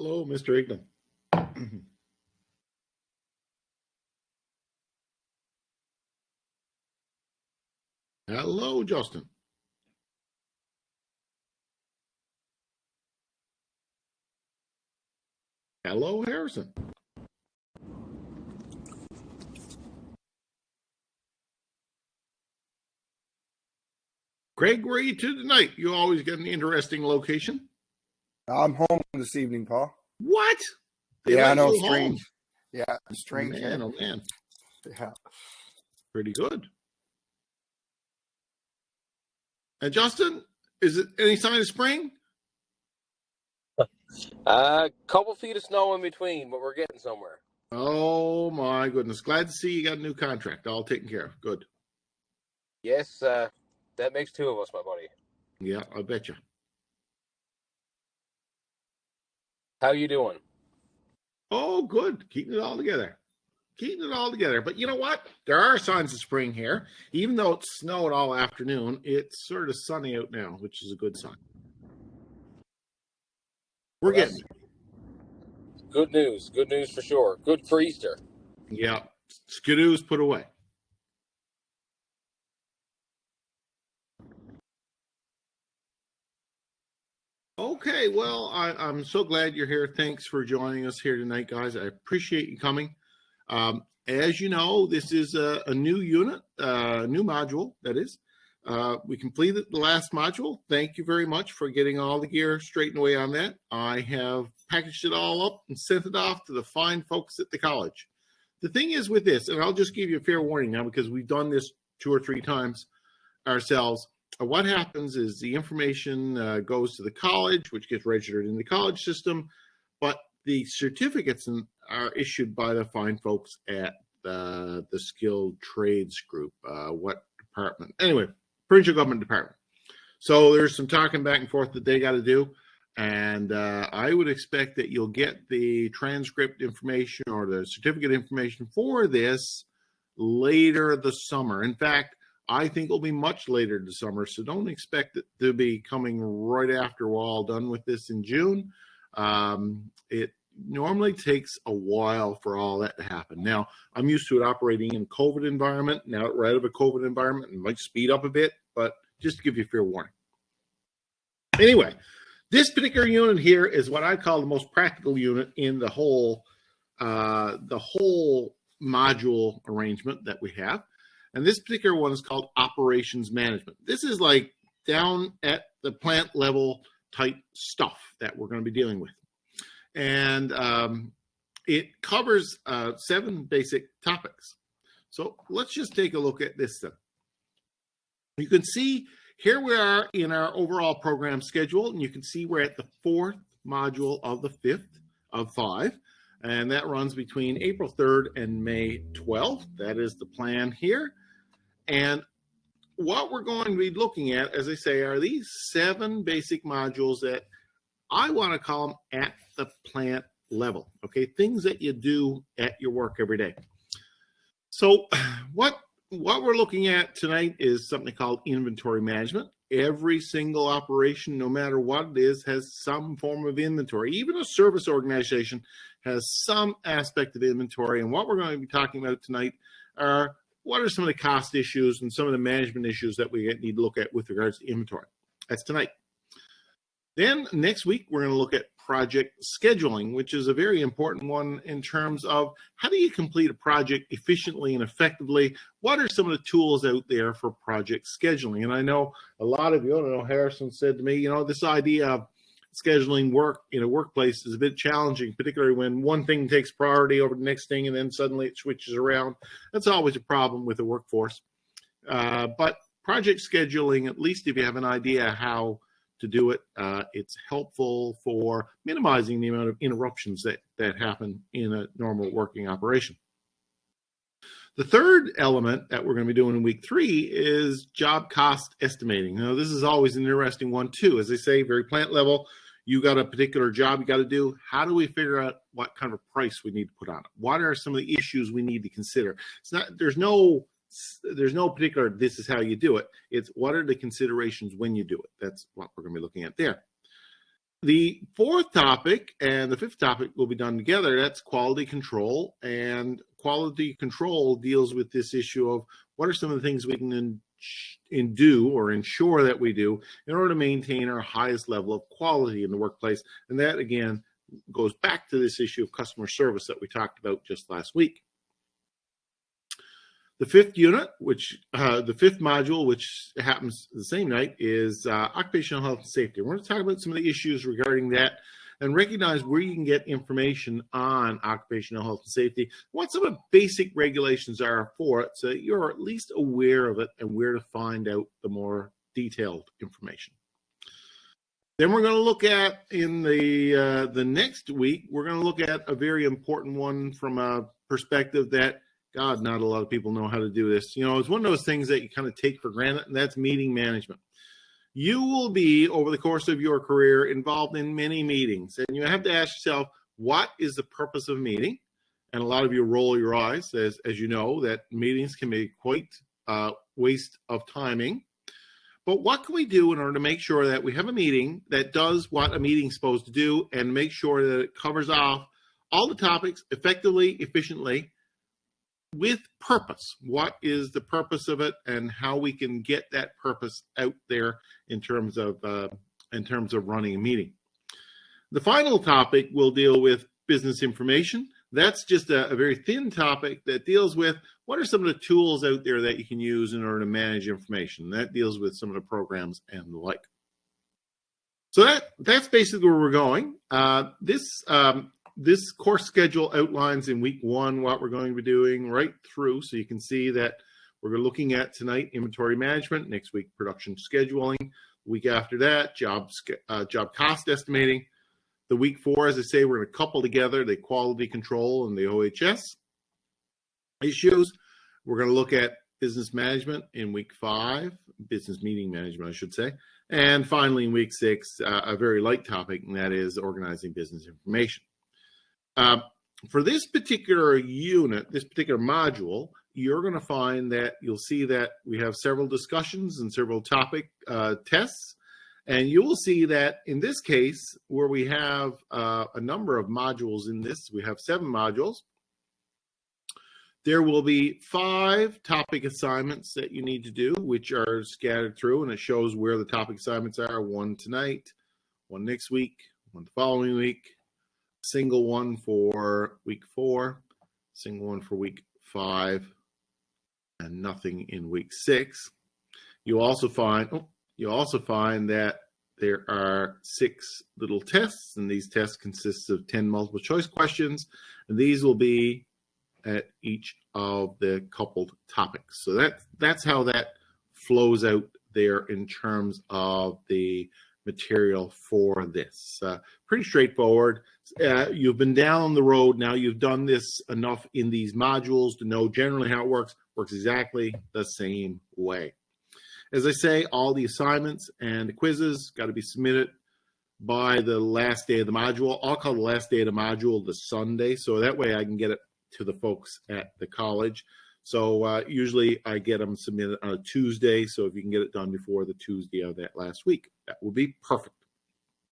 Hello, Mr. Ignan. Hello, Justin. Hello, Harrison. Greg, where are you to tonight? You always get an interesting location. I'm home this evening, Paul. What? Yeah, I know, strange. Home. Yeah, strange. Man, oh man. Yeah. Pretty good. And Justin, is it any sign of spring? Couple feet of snow in between, but we're getting somewhere. Oh my goodness. Glad to see you got a new contract all taken care of. Good. Yes, that makes two of us, my buddy. Yeah, I bet you. How you doing? Oh, good. Keeping it all together. But you know what? There are signs of spring here. Even though it snowed all afternoon, it's sort of sunny out now, which is a good sign. We're getting it. Good news. Good news for sure. Good for Easter. Yeah. Skidoos put away. Okay, well, I'm so glad you're here. Thanks for joining us here tonight, guys. I appreciate you coming. As you know, this is a new unit, new module, that is. We completed the last module. Thank you very much for getting all the gear straightened away on that. I have packaged it all up and sent it off to the fine folks at the college. The thing is with this, and I'll just give you a fair warning now because we've done this 2 or 3 times ourselves. What happens is the information goes to the college, which gets registered in the college system, but the certificates are issued by the fine folks at the Skilled Trades Group. What department? Anyway, provincial government department. So there's some talking back and forth that they got to do, and I would expect that you'll get the transcript information or the certificate information for this later this summer. In fact, I think it'll be much later this summer, so don't expect it to be coming right after we're all done with this in June. It normally takes a while for all that to happen. Now, I'm used to it operating in a COVID environment. Now we're out of a COVID environment, and might speed up a bit, but just to give you a fair warning. Anyway, this particular unit here is what I call the most practical unit in the whole module arrangement that we have. And this particular one is called operations management. This is like down at the plant level type stuff that we're going to be dealing with. And it covers 7 basic topics. So let's just take a look at this then. You can see here we are in our overall program schedule, and you can see we're at the 4th module of the 5th of 5. And that runs between April 3rd and May 12th. That is the plan here. And what we're going to be looking at, as I say, are these 7 basic modules that I want to call them at the plant level, okay? Things that you do at your work every day. So what we're looking at tonight is something called inventory management. Every single operation, no matter what it is, has some form of inventory. Even a service organization has some aspect of inventory. And what we're going to be talking about tonight are what are some of the cost issues and some of the management issues that we need to look at with regards to inventory. That's tonight. Then next week, we're going to look at project scheduling, which is a very important one in terms of how do you complete a project efficiently and effectively? What are some of the tools out there for project scheduling? And I know a lot of you, I don't know, Harrison said to me, you know, this idea of scheduling work in a workplace is a bit challenging, particularly when one thing takes priority over the next thing and then suddenly it switches around. That's always a problem with the workforce. But project scheduling, at least if you have an idea how to do it, it's helpful for minimizing the amount of interruptions that happen in a normal working operation. The third element that we're going to be doing in week 3 is job cost estimating. Now, this is always an interesting one too. As I say, very plant level, you got a particular job you got to do. How do we figure out what kind of price we need to put on it? What are some of the issues we need to consider? It's not, there's no particular, this is how you do it. It's what are the considerations when you do it? That's what we're going to be looking at there. The fourth topic and the fifth topic will be done together. That's quality control. And quality control deals with this issue of what are some of the things we can do or ensure that we do in order to maintain our highest level of quality in the workplace. And that, again, goes back to this issue of customer service that we talked about just last week. The fifth unit, the fifth module, which happens the same night, is occupational health and safety. We're going to talk about some of the issues regarding that and recognize where you can get information on occupational health and safety, what some of the basic regulations are for it, so that you're at least aware of it and where to find out the more detailed information. Then we're going to look at, in the next week, we're going to look at a very important one from a perspective that, God, not a lot of people know how to do this. You know, it's one of those things that you kind of take for granted, and that's meeting management. You will be, over the course of your career, involved in many meetings, and you have to ask yourself, what is the purpose of a meeting? And a lot of you roll your eyes, as you know, that meetings can be quite a waste of timing. But what can we do in order to make sure that we have a meeting that does what a meeting's supposed to do and make sure that it covers off all the topics effectively, efficiently, with purpose? What is the purpose of it, and how we can get that purpose out there in terms of running a meeting? The final topic will deal with business information. That's just a very thin topic that deals with what are some of the tools out there that you can use in order to manage information. That deals with some of the programs and the like. So that's basically where we're going. This course schedule outlines in week 1 what we're going to be doing right through. So you can see that we're looking at tonight inventory management, next week production scheduling, the week after that job cost estimating. The week 4, as I say, we're going to couple together the quality control and the OHS issues. We're going to look at business management in week 5, business meeting management, I should say. And finally, in week 6, a very light topic, and that is organizing business information. For this particular unit, this particular module, you're going to find that you'll see that we have several discussions and several topic tests. And you will see that in this case, where we have a number of modules in this, we have 7 modules. There will be 5 topic assignments that you need to do, which are scattered through, and it shows where the topic assignments are. 1 tonight, 1 next week, 1 the following week, single one for week 4, single one for week 5, and nothing in week 6. You also find that there are 6 little tests, and these tests consist of 10 multiple choice questions, and these will be at each of the coupled topics. So that's how that flows out there in terms of the material for this. Pretty straightforward. You've been down the road now. You've done this enough in these modules to know generally how it works. Works exactly the same way. As I say, all the assignments and the quizzes got to be submitted by the last day of the module. I'll call the last day of the module the Sunday, so that way I can get it to the folks at the college. So usually I get them submitted on a Tuesday, so if you can get it done before the Tuesday of that last week, that will be perfect.